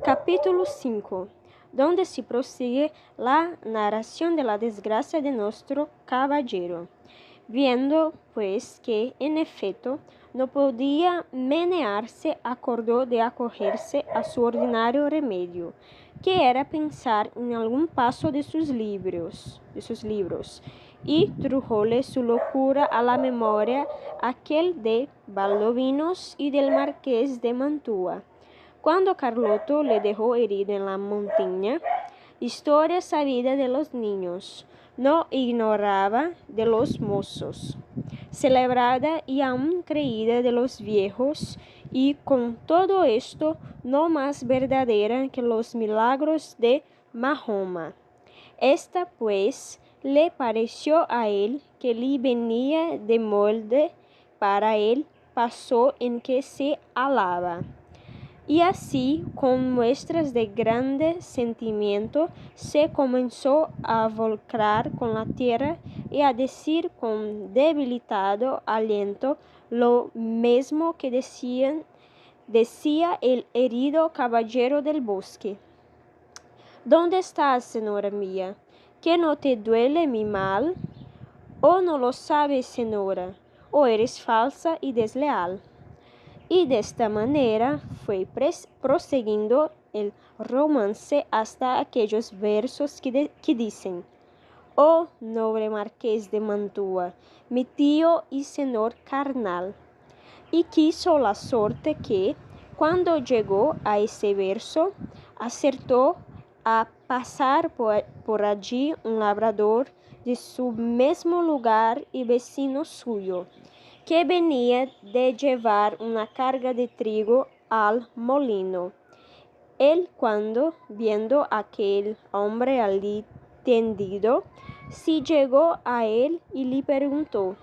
Capítulo 5, donde se prosigue la narración de la desgracia de nuestro caballero. Viendo, pues, que, en efecto, no podía menearse, acordó de acogerse a su ordinario remedio, que era pensar en algún paso de sus libros, y trújole su locura a la memoria aquel de Baldovinos y del marqués de Mantua. Cuando Carloto le dejó herido en la montaña, historia sabida de los niños, no ignoraba de los mozos, celebrada y aún creída de los viejos, y con todo esto no más verdadera que los milagros de Mahoma. Esta pues le pareció a él que le venía de molde para el paso en que se alaba. Y así, con muestras de grande sentimiento, se comenzó a volcar con la tierra y a decir con debilitado aliento lo mismo que decía el herido caballero del bosque. ¿Dónde estás, señora mía? ¿Que no te duele mi mal? ¿O no lo sabes, señora? ¿O eres falsa y desleal? Y de esta manera fue prosiguiendo el romance hasta aquellos versos que dicen: Oh noble marqués de Mantua, mi tío y señor carnal. Y quiso la suerte que, cuando llegó a ese verso, acertó a pasar por allí un labrador de su mismo lugar y vecino suyo, que venía de llevar una carga de trigo al molino. Él, cuando, viendo a aquel hombre allí tendido, se llegó a él y le preguntó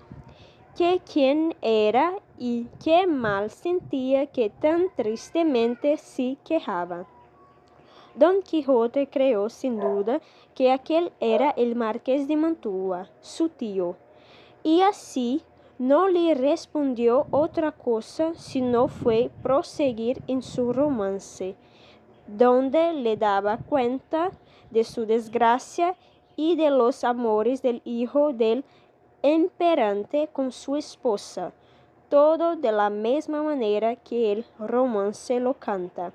que quién era y qué mal sentía que tan tristemente se quejaba. Don Quijote creyó sin duda que aquel era el marqués de Mantua, su tío, y así no le respondió otra cosa sino fue proseguir en su romance, donde le daba cuenta de su desgracia y de los amores del hijo del emperante con su esposa, todo de la misma manera que el romance lo canta.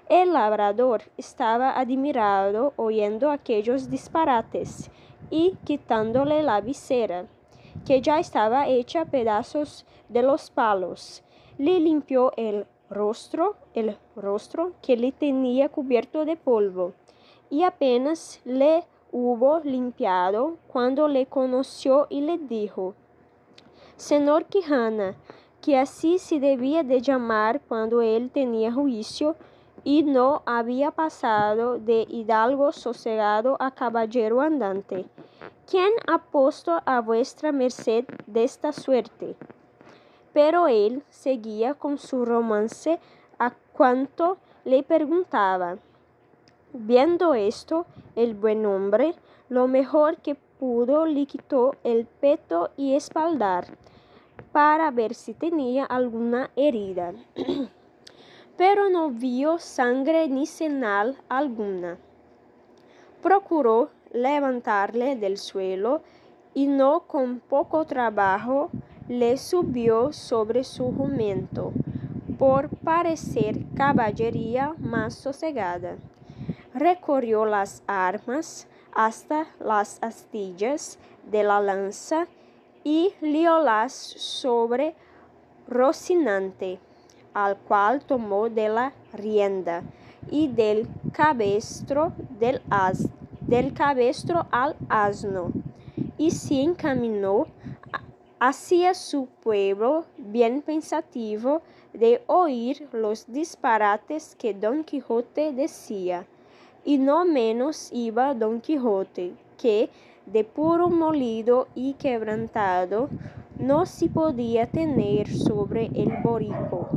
El labrador estaba admirado oyendo aquellos disparates y quitándole la visera, que ya estaba hecha pedazos de los palos, le limpió el rostro que le tenía cubierto de polvo, y apenas le hubo limpiado cuando le conoció y le dijo: Señor Quijana, que así se debía de llamar cuando él tenía juicio y no había pasado de hidalgo sosegado a caballero andante. ¿Quién ha puesto a vuestra merced de esta suerte? Pero él seguía con su romance a cuanto le preguntaba. Viendo esto, el buen hombre, lo mejor que pudo, le quitó el peto y espaldar, para ver si tenía alguna herida. Pero no vio sangre ni señal alguna. Procuró levantarle del suelo y no con poco trabajo le subió sobre su jumento, por parecer caballería más sosegada. Recorrió las armas hasta las astillas de la lanza y liólas sobre Rocinante, al cual tomó de la rienda y del cabestro al asno, y se encaminó hacia su pueblo bien pensativo de oír los disparates que Don Quijote decía. Y no menos iba Don Quijote, que, de puro molido y quebrantado, no se podía tener sobre el borrico,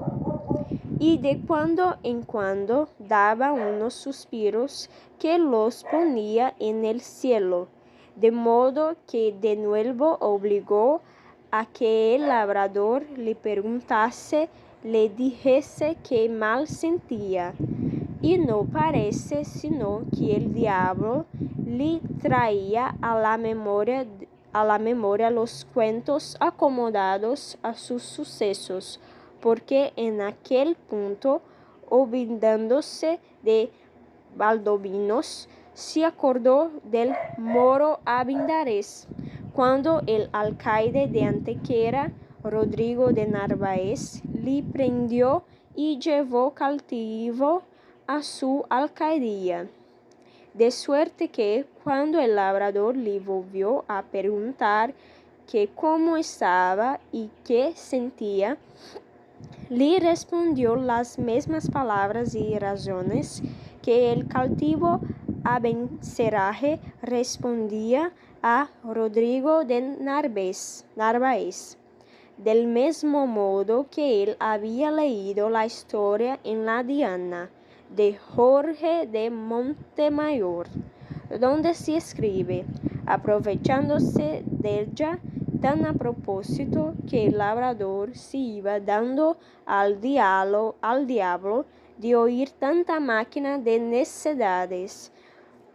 y de cuando en cuando daba unos suspiros que los ponía en el cielo, de modo que de nuevo obligó a que el labrador le preguntase, le dijese qué mal sentía, y no parece sino que el diablo le traía a la memoria los cuentos acomodados a sus sucesos, porque en aquel punto, olvidándose de Valdovinos, se acordó del moro Abindarés, cuando el alcaide de Antequera, Rodrigo de Narváez, le prendió y llevó cautivo a su alcaldía. De suerte que, cuando el labrador le volvió a preguntar que cómo estaba y qué sentía, le respondió las mismas palabras y razones que el cautivo Abencerraje respondía a Rodrigo de Narváez, del mismo modo que él había leído la historia en la Diana de Jorge de Montemayor, donde se escribe, aprovechándose de ella tan a propósito que el labrador se iba dando al diablo de oír tanta máquina de necedades,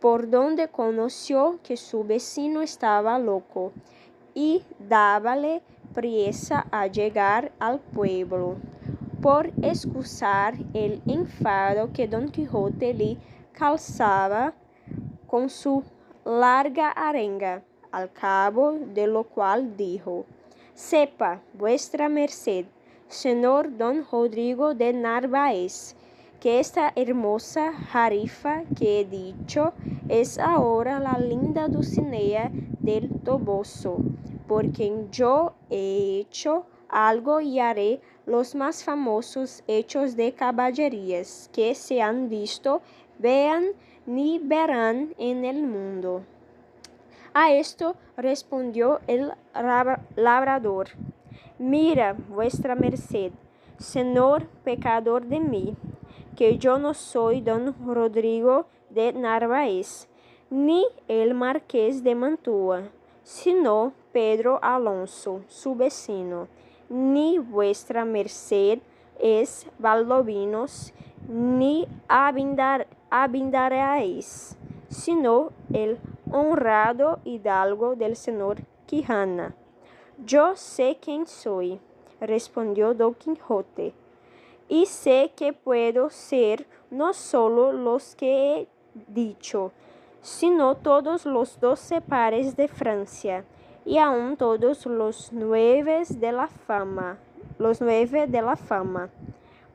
por donde conoció que su vecino estaba loco, y dábale priesa a llegar al pueblo, por excusar el enfado que Don Quijote le causaba con su larga arenga, al cabo de lo cual dijo: sepa vuestra merced, señor don Rodrigo de Narváez, que esta hermosa jarifa que he dicho es ahora la linda Dulcinea del Toboso, por quien yo he hecho algo y haré los más famosos hechos de caballerías que se han visto, vean ni verán en el mundo. A esto respondió el labrador: mira vuestra merced, señor pecador de mí, que yo no soy don Rodrigo de Narváez, ni el marqués de Mantua, sino Pedro Alonso, su vecino, ni vuestra merced es Valdovinos, ni Abindarráez, sino el honrado hidalgo del señor Quijana. Yo sé quién soy, respondió Don Quijote, y sé que puedo ser no solo los que he dicho, sino todos los 12 pares de Francia, y aun todos los 9 de la fama,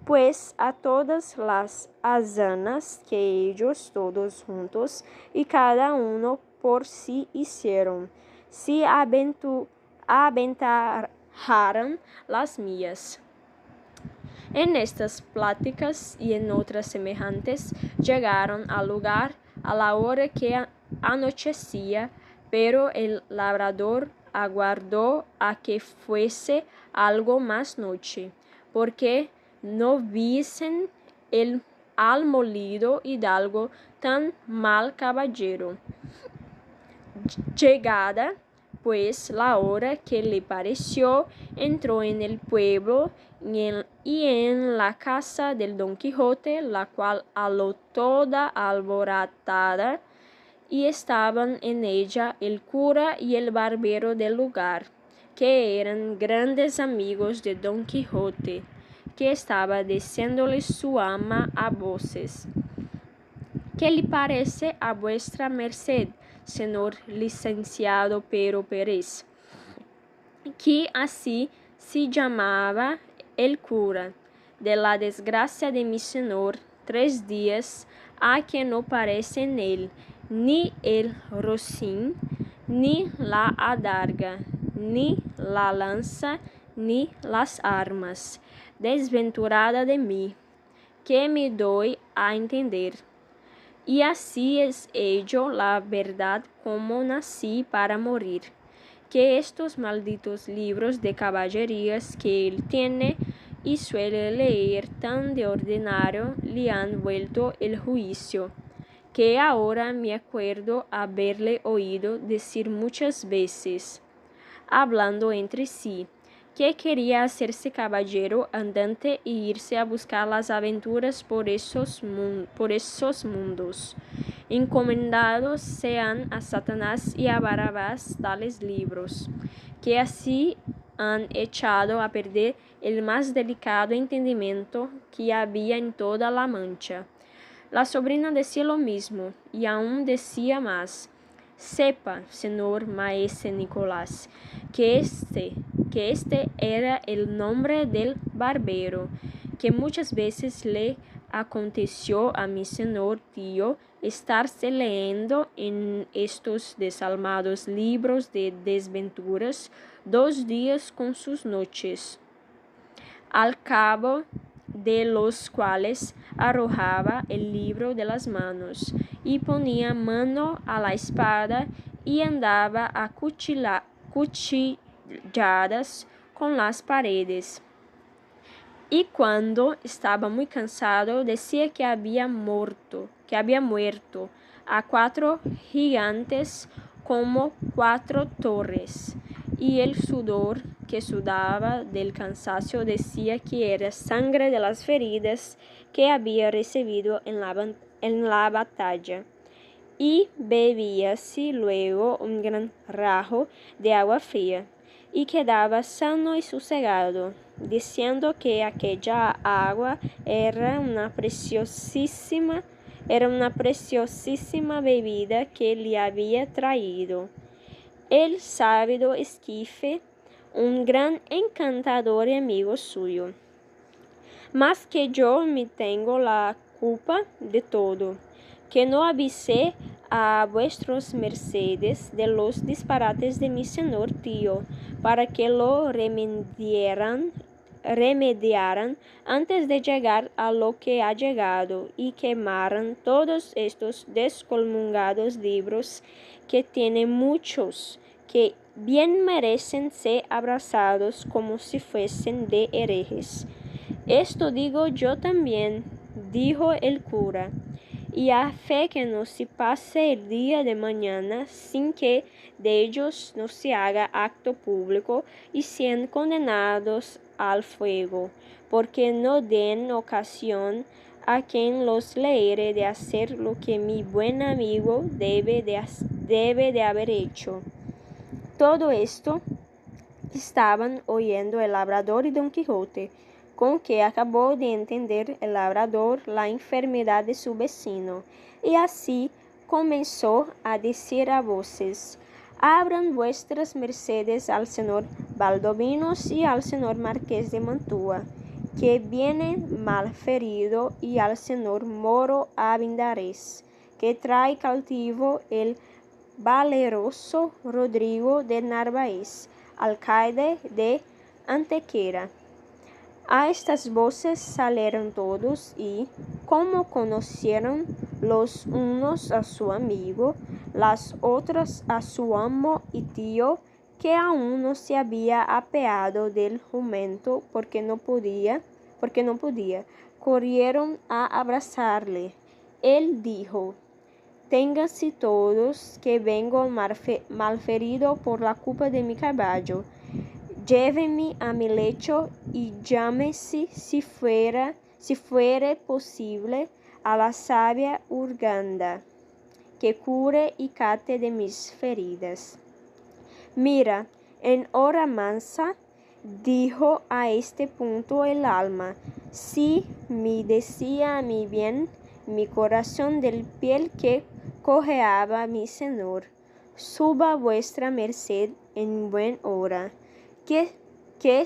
pues a todas las hazanas que ellos todos juntos y cada uno por sí hicieron, se aventajaran las mías. En estas pláticas y en otras semejantes llegaron al lugar a la hora que anochecía, pero el labrador aguardó a que fuese algo más noche, porque no viesen al molido hidalgo tan mal caballero. Llegada pues la hora que le pareció, entró en el pueblo y en la casa del Don Quijote, la cual halló toda alborotada, y estaban en ella el cura y el barbero del lugar, que eran grandes amigos de Don Quijote, que estaba diciéndole su ama a voces: ¿qué le parece a vuestra merced, señor licenciado Pero Pérez, que así se llamaba el cura, de la desgracia de mi señor 3 días ha que no parece en él ni el rocín, ni la adarga, ni la lanza, ni las armas? Desventurada de mí, que me doy a entender. Y así es ello la verdad, como nací para morir, que estos malditos libros de caballerías que él tiene y suele leer tan de ordinario le han vuelto el juicio, que ahora me acuerdo haberle oído decir muchas veces, hablando entre sí, que quería hacerse caballero andante e irse a buscar las aventuras por esos mundos. Encomendados sean a Satanás y a Barrabás tales libros, que así han echado a perder el más delicado entendimiento que había en toda la Mancha. La sobrina decía lo mismo, y aún decía más. Sepa, señor maese Nicolás, que este era el nombre del barbero, que muchas veces le aconteció a mi señor tío estarse leyendo en estos desalmados libros de desventuras 2 días con sus noches, al cabo de los cuales arrojaba el libro de las manos y ponía mano a la espada y andaba a cuchilladas con las paredes. Y cuando estaba muy cansado decía que había muerto a 4 gigantes como 4 torres, y el sudor que sudaba del cansancio decía que era sangre de las feridas que había recibido en la batalla. Y bebíase luego un gran rajo de agua fría, y quedaba sano y sosegado, diciendo que aquella agua era una preciosísima bebida que le había traído el sábio Esquife, un gran encantador y amigo suyo. Mas que yo me tengo la culpa de todo, que no avisé a vuestros mercedes de los disparates de mi señor tío, para que lo remediaran antes de llegar a lo que ha llegado, y quemaran todos estos descolmungados libros, que tienen muchos, que bien merecen ser abrazados como si fuesen de herejes. Esto digo yo también, dijo el cura, y a fe que no se pase el día de mañana sin que de ellos no se haga acto público y sean condenados al fuego, porque no den ocasión a quien los leyere de hacer lo que mi buen amigo debe de haber hecho. Todo esto estaban oyendo el labrador y Don Quijote, con que acabó de entender el labrador la enfermedad de su vecino, y así comenzó a decir a voces: abran vuestras mercedes al señor Baldovinos y al señor Marqués de Mantua, que viene mal ferido, y al señor Moro Abindarés, que trae cautivo el valeroso Rodrigo de Narváez, alcaide de Antequera. A estas voces salieron todos y, como conocieron los unos a su amigo, las otras a su amo y tío, que aún no se había apeado del jumento porque no podía, corrieron a abrazarle. Él dijo: ténganse todos, que vengo malferido por la culpa de mi caballo. Llévenme a mi lecho y llámese, si fuere posible, a la sabia Urganda, que cure y cate de mis feridas. Mira, en hora mansa, dijo a este punto el alma, si me decía a mi bien mi corazón del piel que cojeaba mi señor, suba vuestra merced en buen hora, que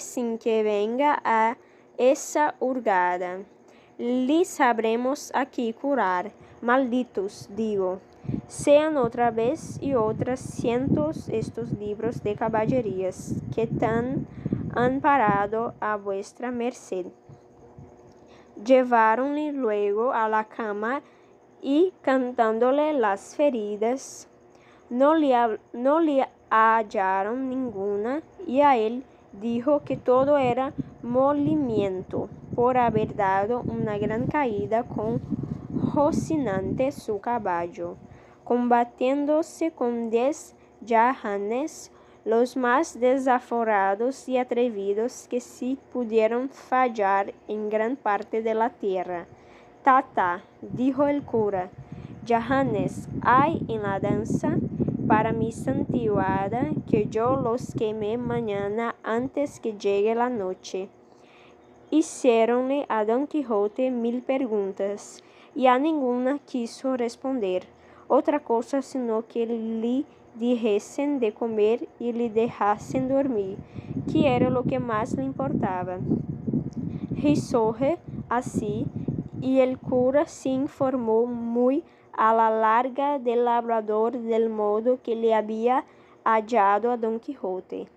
sin que venga a esa hurgada, le sabremos aquí curar. Malditos, digo, sean otra vez y otras cientos estos libros de caballerías que tan han parado a vuestra merced. Lleváronle luego a la cama y, cantándole las feridas, no le hallaron ninguna, y a él dijo que todo era molimiento, por haber dado una gran caída con Rocinante su caballo, combatiéndose con 10 yahanes, los más desaforados y atrevidos que sí pudieron fallar en gran parte de la tierra. Tata, dijo el cura, yahanes hay en la danza para mi santiguada, que yo los queme mañana antes que llegue la noche. Hicieronle a Don Quijote 1000 preguntas, y a ninguna quiso responder otra cosa sino que le dijesen de comer y le dejasen dormir, que era lo que más le importaba. Rizóse así, y el cura se informó muy a la larga del labrador del modo que le había hallado a Don Quijote.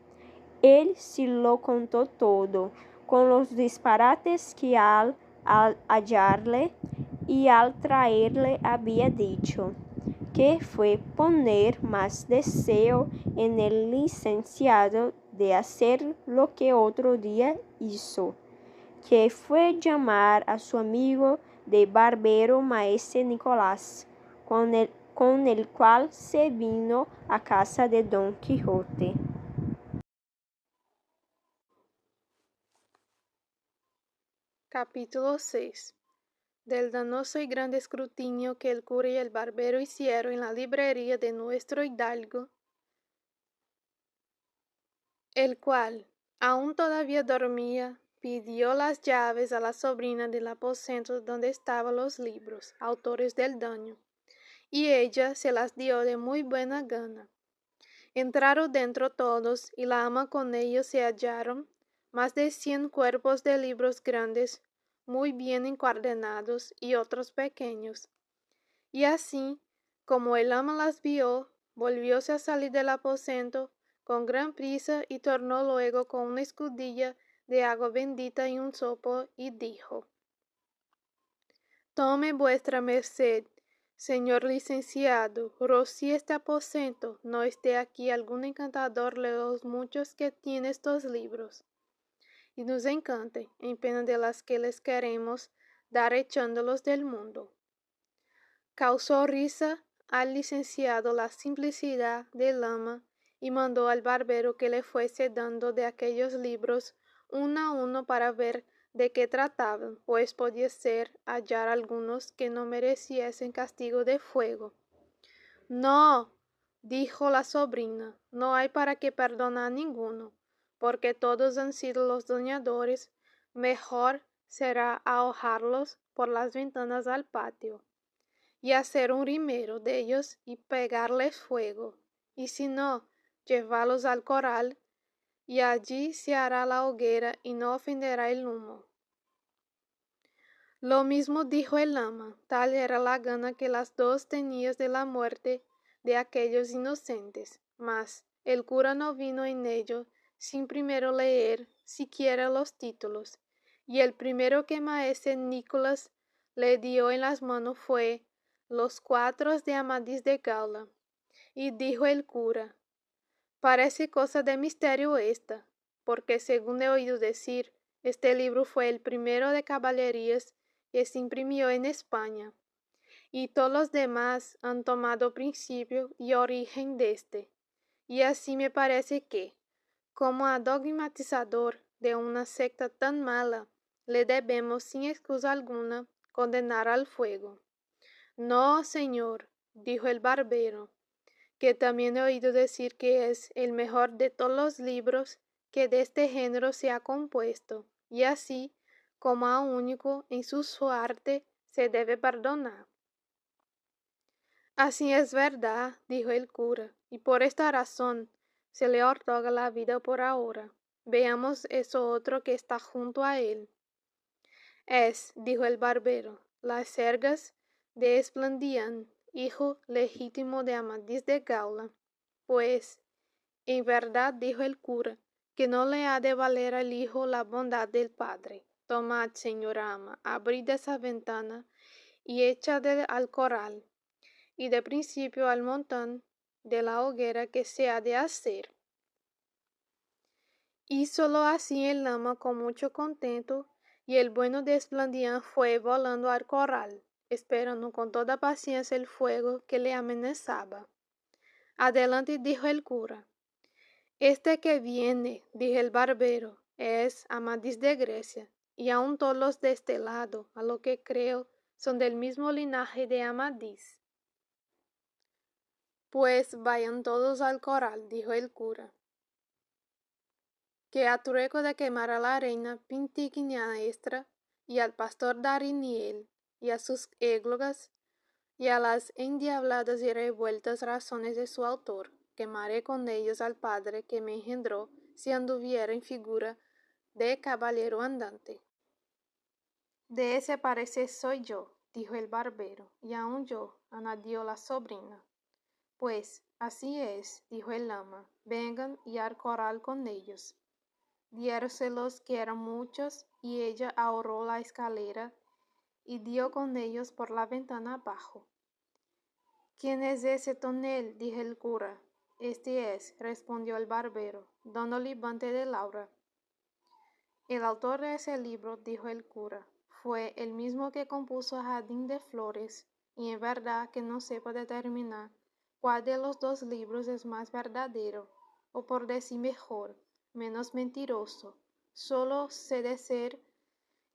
Él se lo contó todo, con los disparates que al hallarle y al traerle había dicho, que fue poner más deseo en el licenciado de hacer lo que otro día hizo, que fue llamar a su amigo de barbero maese Nicolás, con el cual se vino a casa de Don Quijote. Capítulo 6. Del danoso y grande escrutinio que el cura y el barbero hicieron en la librería de nuestro hidalgo, el cual, aún todavía dormía, pidió las llaves a la sobrina del aposento donde estaban los libros, autores del daño, y ella se las dio de muy buena gana. Entraron dentro todos, y la ama con ellos se hallaron más de 100 cuerpos de libros grandes, muy bien encuadernados, y otros pequeños. Y así, como el ama las vio, volvióse a salir del aposento con gran prisa, y tornó luego con una escudilla de agua bendita y un sopo, y dijo: Tome vuestra merced, señor licenciado, rocíe este aposento, no esté aquí algún encantador de los muchos que tiene estos libros, y nos encante, en pena de las que les queremos dar echándolos del mundo. Causó risa al licenciado la simplicidad del ama, y mandó al barbero que le fuese dando de aquellos libros uno a uno para ver de qué trataban, pues podía ser hallar algunos que no mereciesen castigo de fuego. No, dijo la sobrina, no hay para qué perdonar a ninguno, porque todos han sido los dañadores. Mejor será arrojarlos por las ventanas al patio, y hacer un rimero de ellos y pegarles fuego, y si no, llevarlos al corral, y allí se hará la hoguera y no ofenderá el humo. Lo mismo dijo el ama, tal era la gana que las dos tenían de la muerte de aquellos inocentes. Mas el cura no vino en ello sin primero leer siquiera los títulos, y el primero que maese Nicolás le dio en las manos fue Los Cuatros de Amadís de Gaula. Y dijo el cura: Parece cosa de misterio esta, porque según he oído decir, este libro fue el primero de caballerías que se imprimió en España, y todos los demás han tomado principio y origen deste. Y así me parece que, como a dogmatizador de una secta tan mala, le debemos sin excusa alguna condenar al fuego. No, señor, dijo el barbero, que también he oído decir que es el mejor de todos los libros que de este género se ha compuesto, y así, como a único en su suerte, se debe perdonar. Así es verdad, dijo el cura, y por esta razón se le otorga la vida por ahora. Veamos eso otro que está junto a él. Es, dijo el barbero, las Sergas de Esplandián, hijo legítimo de Amadís de Gaula. Pues, en verdad, dijo el cura, que no le ha de valer al hijo la bondad del padre. Tomad, señora ama, abrid esa ventana y echadle al corral, y de principio al montón de la hoguera que se ha de hacer. Hízolo así el ama con mucho contento, y el bueno de Esplandián fue volando al corral, esperando con toda paciencia el fuego que le amenazaba. Adelante, dijo el cura. Este que viene, dijo el barbero, es Amadís de Grecia, y aun todos los de este lado, a lo que creo, son del mismo linaje de Amadís. Pues vayan todos al corral, dijo el cura, que a trueco de quemar a la reina Pintiquiniestra y al pastor Dariniel y a sus églogas y a las endiabladas y revueltas razones de su autor, quemaré con ellos al padre que me engendró si anduviera en figura de caballero andante. De ese parecer soy yo, dijo el barbero, y aun yo, añadió la sobrina. Pues así es, dijo el ama, vengan y al corral con ellos. Diéronselos que eran muchos, y ella ahorró la escalera y dio con ellos por la ventana abajo. ¿Quién es ese tonel? Dijo el cura. Este es, respondió el barbero, don Olivante de Laura. El autor de ese libro, dijo el cura, fue el mismo que compuso Jardín de Flores, y en verdad que no sepa determinar cuál de los dos libros es más verdadero, o por decir mejor, menos mentiroso. Solo sé decir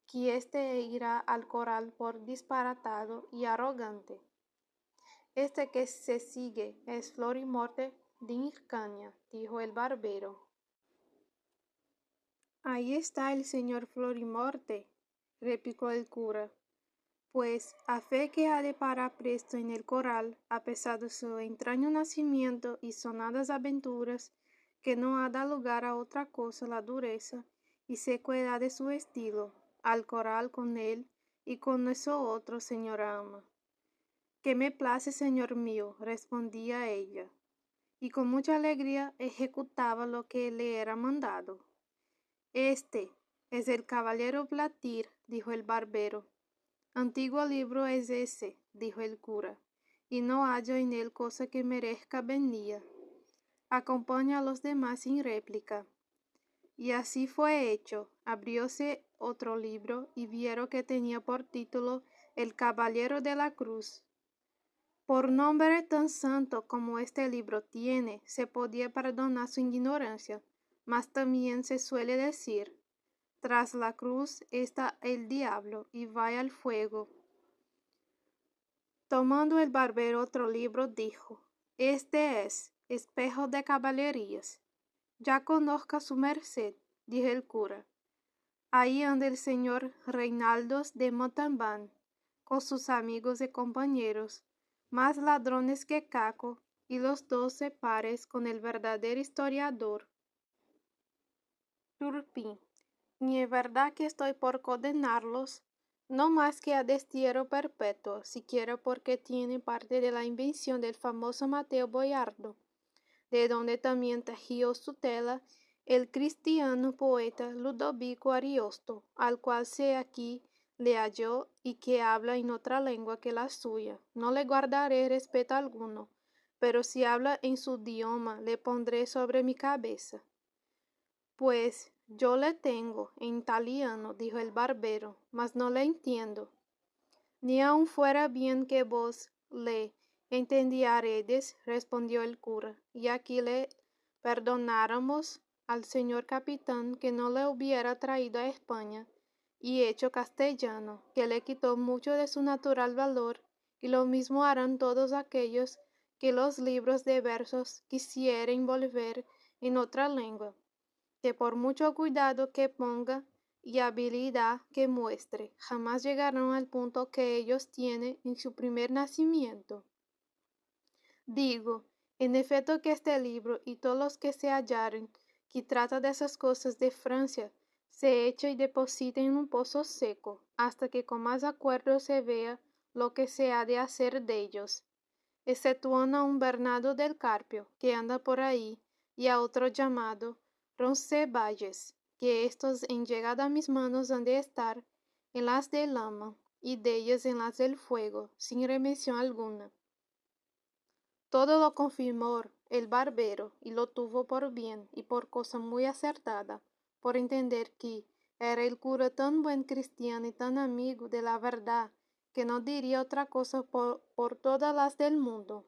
que éste irá al corral por disparatado y arrogante. Este que se sigue es Florimorte de Hircania, dijo el barbero. Ahí está el señor Florimorte, replicó el cura, pues a fe que ha de parar presto en el corral, a pesar de su extraño nacimiento y sonadas aventuras, que no ha dado lugar a otra cosa la dureza y sequedad de su estilo, al corral con él y con eso otro, señora ama. Que me place, señor mío, respondía ella, y con mucha alegría ejecutaba lo que le era mandado. Este es el caballero Platir, dijo el barbero. Antiguo libro es ese, dijo el cura, y no hallo en él cosa que merezca venía. Acompaña a los demás sin réplica. Y así fue hecho. Abrióse otro libro y vieron que tenía por título El Caballero de la Cruz. Por nombre tan santo como este libro tiene, se podía perdonar su ignorancia, mas también se suele decir, tras la cruz está el diablo y vaya al fuego. Tomando el barbero otro libro, dijo, este es Espejo de Caballerías. Ya conozca su merced, dijo el cura. Ahí anda el señor Reinaldos de Montalbán, con sus amigos y compañeros, más ladrones que Caco, y los 12 pares con el verdadero historiador Turpín. Ni es verdad que estoy por condenarlos, no más que a destierro perpetuo, siquiera porque tienen parte de la invención del famoso Mateo Boyardo, de donde también tejió su tela el cristiano poeta Ludovico Ariosto, al cual sé aquí le halló y que habla en otra lengua que la suya. No le guardaré respeto alguno, pero si habla en su idioma le pondré sobre mi cabeza. Pues yo le tengo en italiano, dijo el barbero, mas no le entiendo. Ni aun fuera bien que vos le entendiaredes, respondió el cura, y aquí le perdonáramos al señor capitán que no le hubiera traído a España y hecho castellano, que le quitó mucho de su natural valor, y lo mismo harán todos aquellos que los libros de versos quisieren volver en otra lengua, que por mucho cuidado que ponga y habilidad que muestre, jamás llegarán al punto que ellos tienen en su primer nacimiento. Digo, en efecto, que este libro y todos los que se hallaren, que trata de esas cosas de Francia, se echa y deposita en un pozo seco, hasta que con más acuerdo se vea lo que se ha de hacer de ellos, exceptuando a un Bernardo del Carpio, que anda por ahí, y a otro llamado Roncesvalles, que estos en llegada a mis manos han de estar en las del ama, y de ellas en las del fuego, sin remisión alguna. Todo lo confirmó el barbero, y lo tuvo por bien, y por cosa muy acertada, por entender que era el cura tan buen cristiano y tan amigo de la verdad, que no diría otra cosa por todas las del mundo.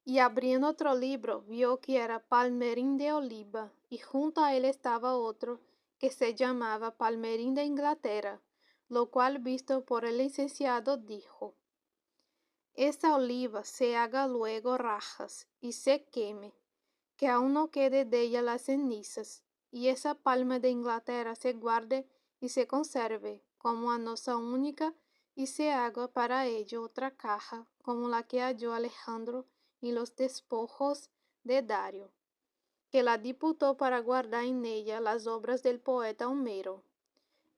Y abriendo otro libro, vio que era Palmerín de Oliva, y junto a él estaba otro que se llamaba Palmerín de Inglaterra, lo cual visto por el licenciado dijo: esta oliva se haga luego rajas y se queme, que aun no quede de ella las cenizas, y esa palma de Inglaterra se guarde y se conserve como a nosa única, y se haga para ello otra caja como la que halló Alejandro en los despojos de Dario, que la diputó para guardar en ella las obras del poeta Homero.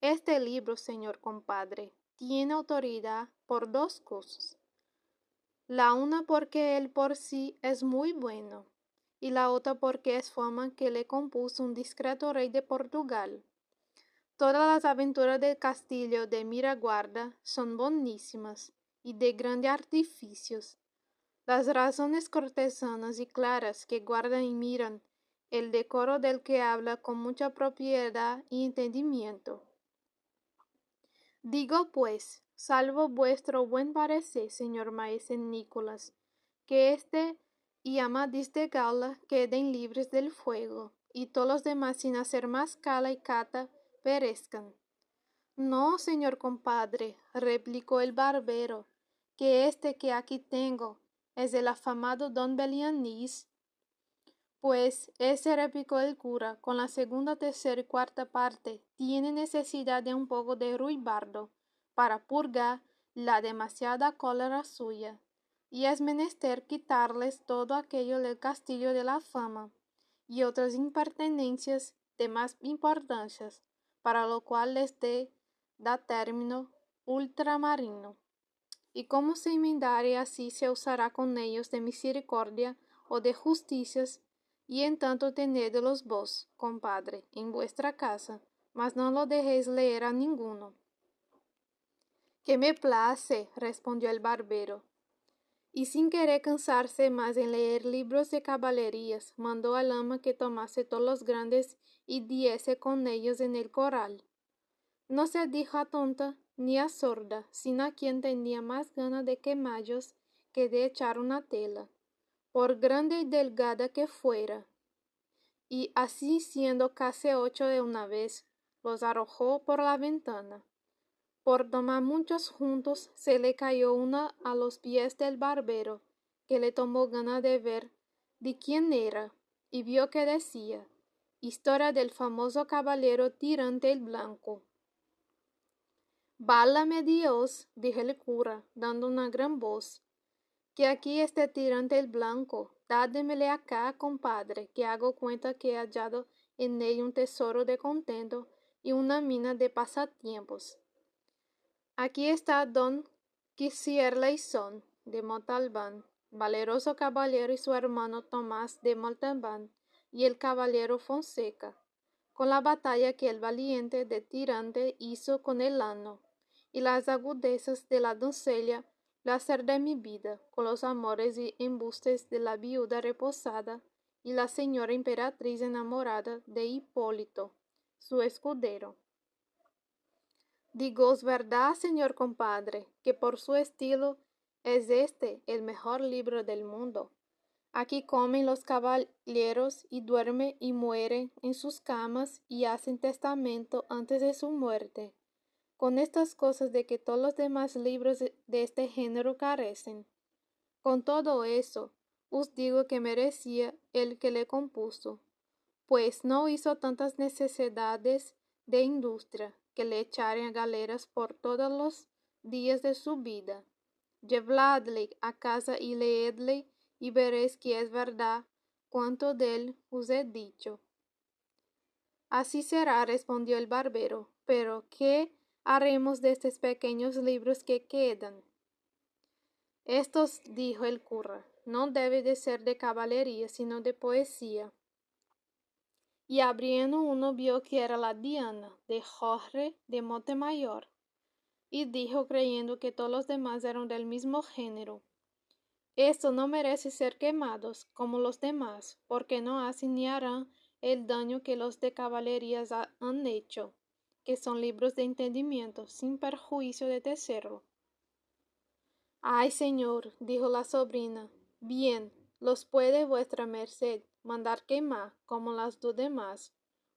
Este libro, señor compadre, tiene autoridad por dos cosas: la una porque él por sí es muy bueno, y la otra porque es fama que le compuso un discreto rey de Portugal. Todas las aventuras del castillo de Miraguarda son bonísimas y de grandes artificios. Las razones cortesanas y claras que guardan y miran el decoro del que habla con mucha propiedad y entendimiento. Digo pues, salvo vuestro buen parecer, señor maese Nicolás, que este y Amadís de Gaula queden libres del fuego, y todos los demás sin hacer más cala y cata perezcan. No, señor compadre, replicó el barbero, que este que aquí tengo es el afamado don Belianís. Pues ese, replicó el cura, con la segunda, tercera y cuarta parte, tiene necesidad de un poco de ruibardo para purgar la demasiada cólera suya, y es menester quitarles todo aquello del castillo de la fama y otras impertenencias de más importancias, para lo cual les da término ultramarino. Y cómo se enmendare así se usará con ellos de misericordia o de justicias, y en tanto tenedlos vos, compadre, en vuestra casa, mas no lo dejéis leer a ninguno. Que me place, respondió el barbero, y sin querer cansarse más en leer libros de caballerías, mandó al ama que tomase todos los grandes y diese con ellos en el corral. No se dijo a tonta ni a sorda, sino a quien tenía más gana de quemallos que de echar una tela, por grande y delgada que fuera. Y así siendo casi 8 de una vez, los arrojó por la ventana. Por tomar muchos juntos, se le cayó una a los pies del barbero, que le tomó gana de ver de quién era, y vio que decía: historia del famoso caballero Tirante el Blanco. Válame Dios, dijo el cura, dando una gran voz, que aquí este Tirante el Blanco, dádemele acá, compadre, que hago cuenta que he hallado en él un tesoro de contento y una mina de pasatiempos. Aquí está don Quisierleison de Montalbán, valeroso caballero, y su hermano Tomás de Montalbán, y el caballero Fonseca, con la batalla que el valiente de Tirante hizo con el ano, y las agudezas de la doncella, placer de mi vida, con los amores y embustes de la viuda reposada, y la señora emperatriz enamorada de Hipólito, su escudero. Digos verdad, señor compadre, que por su estilo es este el mejor libro del mundo. Aquí comen los caballeros y duermen y mueren en sus camas y hacen testamento antes de su muerte, con estas cosas de que todos los demás libros de este género carecen. Con todo eso, os digo que merecía el que le compuso, pues no hizo tantas necesidades de industria que le echaren a galeras por todos los días de su vida. Llevadle a casa y leedle, y veréis que es verdad cuanto de él os he dicho. Así será, respondió el barbero, pero ¿qué haremos de estos pequeños libros que quedan? Estos, dijo el cura, no deben de ser de caballería, sino de poesía. Y abriendo uno vio que era la Diana de Jorge de Montemayor, y dijo, creyendo que todos los demás eran del mismo género: estos no merecen ser quemados como los demás, porque no hacen ni harán el daño que los de caballerías han hecho, que son libros de entendimiento, sin perjuicio de tercero. Ay, señor, dijo la sobrina, bien, los puede vuestra merced mandar quemar como las dos demás,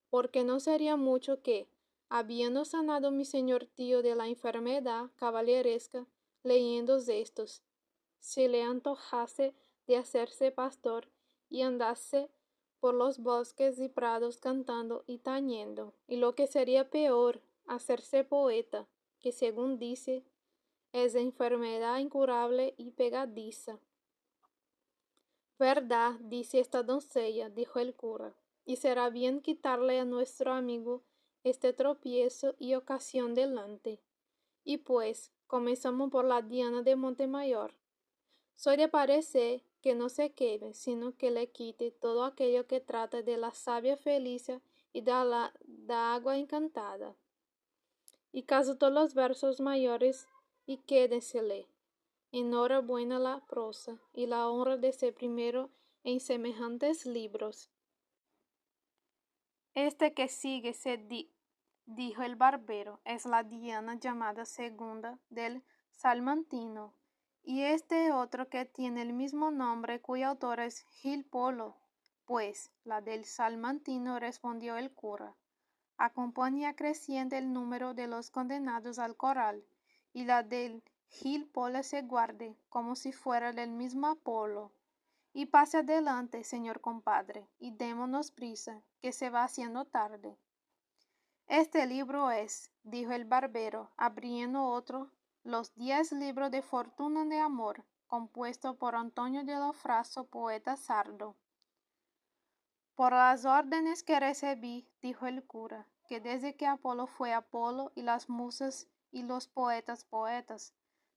porque no sería mucho que, habiendo sanado mi señor tío de la enfermedad caballeresca, leyendo estos, se le antojase de hacerse pastor y andase por los bosques y prados cantando y tañendo, y lo que sería peor, hacerse poeta, que según dice, es enfermedad incurable y pegadiza. Verdad, dice esta doncella, dijo el cura, y será bien quitarle a nuestro amigo este tropiezo y ocasión delante. Y pues, comenzamos por la Diana de Montemayor. Soy de parecer que no se quede, sino que le quite todo aquello que trata de la sabia Felicia y da agua encantada. Y caso todos los versos mayores y quédensele. Enhorabuena la prosa y la honra de ser primero en semejantes libros. Este que sigue dijo el barbero, es la Diana llamada segunda del Salmantino, y este otro que tiene el mismo nombre cuyo autor es Gil Polo, pues la del Salmantino, respondió el cura. Acompaña creciente el número de los condenados al corral, y la del Gil Polo se guarde como si fuera del mismo Apolo. Y pase adelante, señor compadre, y démonos prisa, que se va haciendo tarde. Este libro es, dijo el barbero, abriendo otro, los 10 libros de fortuna de amor, compuesto por Antonio de Lofraso, poeta sardo. Por las órdenes que recibí, dijo el cura, que desde que Apolo fue Apolo y las musas y los poetas poetas,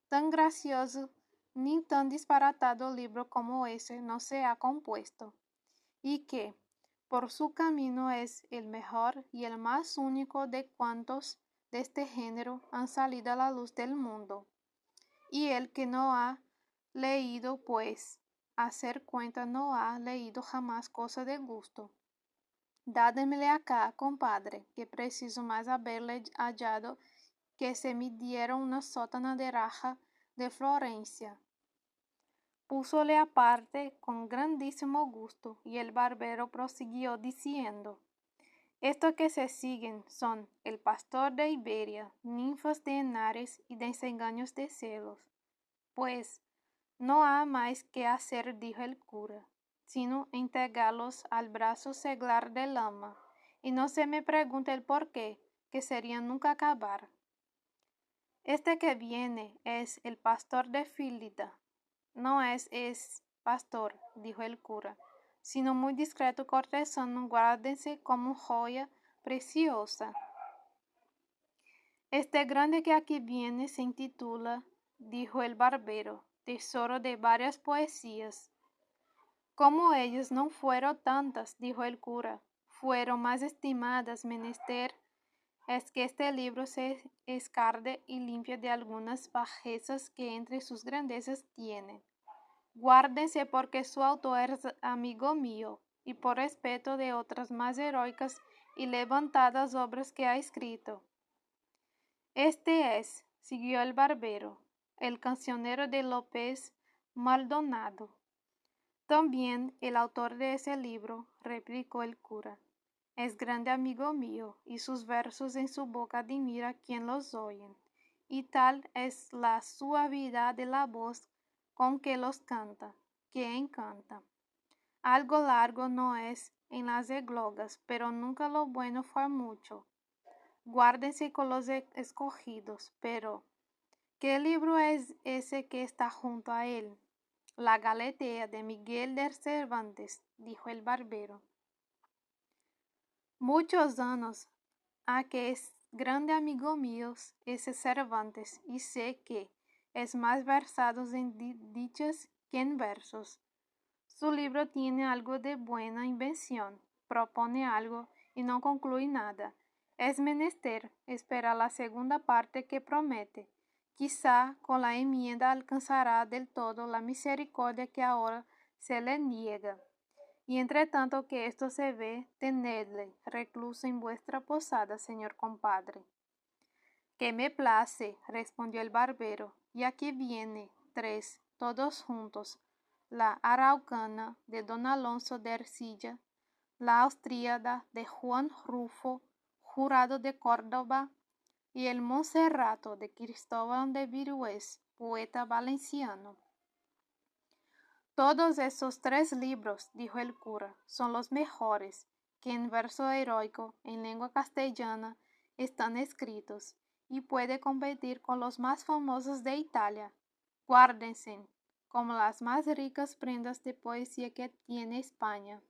tan gracioso ni tan disparatado libro como ese no se ha compuesto, y que por su camino es el mejor y el más único de cuantos de este género han salido a la luz del mundo. Y el que no ha leído, pues, a hacer cuenta no ha leído jamás cosa de gusto. Dádemele acá, compadre, que preciso más haberle hallado que se me diera una sótana de raja de Florencia. Púsole aparte con grandísimo gusto, y el barbero prosiguió diciendo, estos que se siguen son el pastor de Iberia, ninfas de Henares y desengaños de celos. Pues no ha más que hacer, dijo el cura, sino entregarlos al brazo seglar del ama, y no se me pregunte el por qué, que sería nunca acabar. Este que viene es el pastor de Fílida. No es pastor, dijo el cura, sino muy discreto cortesano, guárdense como joya preciosa. Este grande que aquí viene se intitula, dijo el barbero, tesoro de varias poesías. Como ellas no fueron tantas, dijo el cura, fueron más estimadas, menester es que este libro se escarde y limpia de algunas bajezas que entre sus grandezas tiene. Guárdense porque su autor es amigo mío, y por respeto de otras más heroicas y levantadas obras que ha escrito. Este es, siguió el barbero, el cancionero de López Maldonado. También el autor de ese libro, replicó el cura, es grande amigo mío, y sus versos en su boca admira quien los oyen, y tal es la suavidad de la voz con que los canta, que encanta. Algo largo no es en las eglogas, pero nunca lo bueno fue mucho. Guárdense con los escogidos, pero ¿qué libro es ese que está junto a él? La Galatea de Miguel de Cervantes, dijo el barbero. Muchos años a que es grande amigo mío ese Cervantes, y sé que es más versado en dichas que en versos. Su libro tiene algo de buena invención, propone algo y no concluye nada. Es menester esperar la segunda parte que promete. Quizá con la enmienda alcanzará del todo la misericordia que ahora se le niega. Y entre tanto que esto se ve, tenedle recluso en vuestra posada, señor compadre. Que me place, respondió el barbero, y aquí viene, 3, todos juntos. la Araucana de don Alonso de Ercilla, la Austríada de Juan Rufo, Jurado de Córdoba, y el Monserrato de Cristóbal de Virués, poeta valenciano. Todos esos 3 libros, dijo el cura, son los mejores que en verso heroico, en lengua castellana, están escritos, y puede competir con los más famosos de Italia. Guárdense como las más ricas prendas de poesía que tiene España.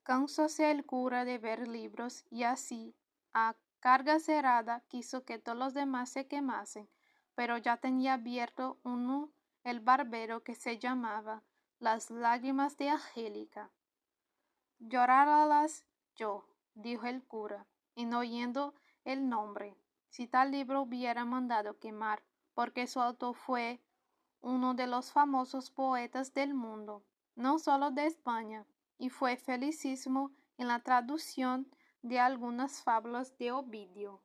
Cansóse el cura de ver libros y así, a carga cerrada, quiso que todos los demás se quemasen, pero ya tenía abierto uno el barbero que se llamaba Las lágrimas de Angélica. Lloráralas yo, dijo el cura, en oyendo el nombre, si tal libro hubiera mandado quemar, porque su autor fue uno de los famosos poetas del mundo, no solo de España, y fue felicísimo en la traducción de algunas fábulas de Ovidio.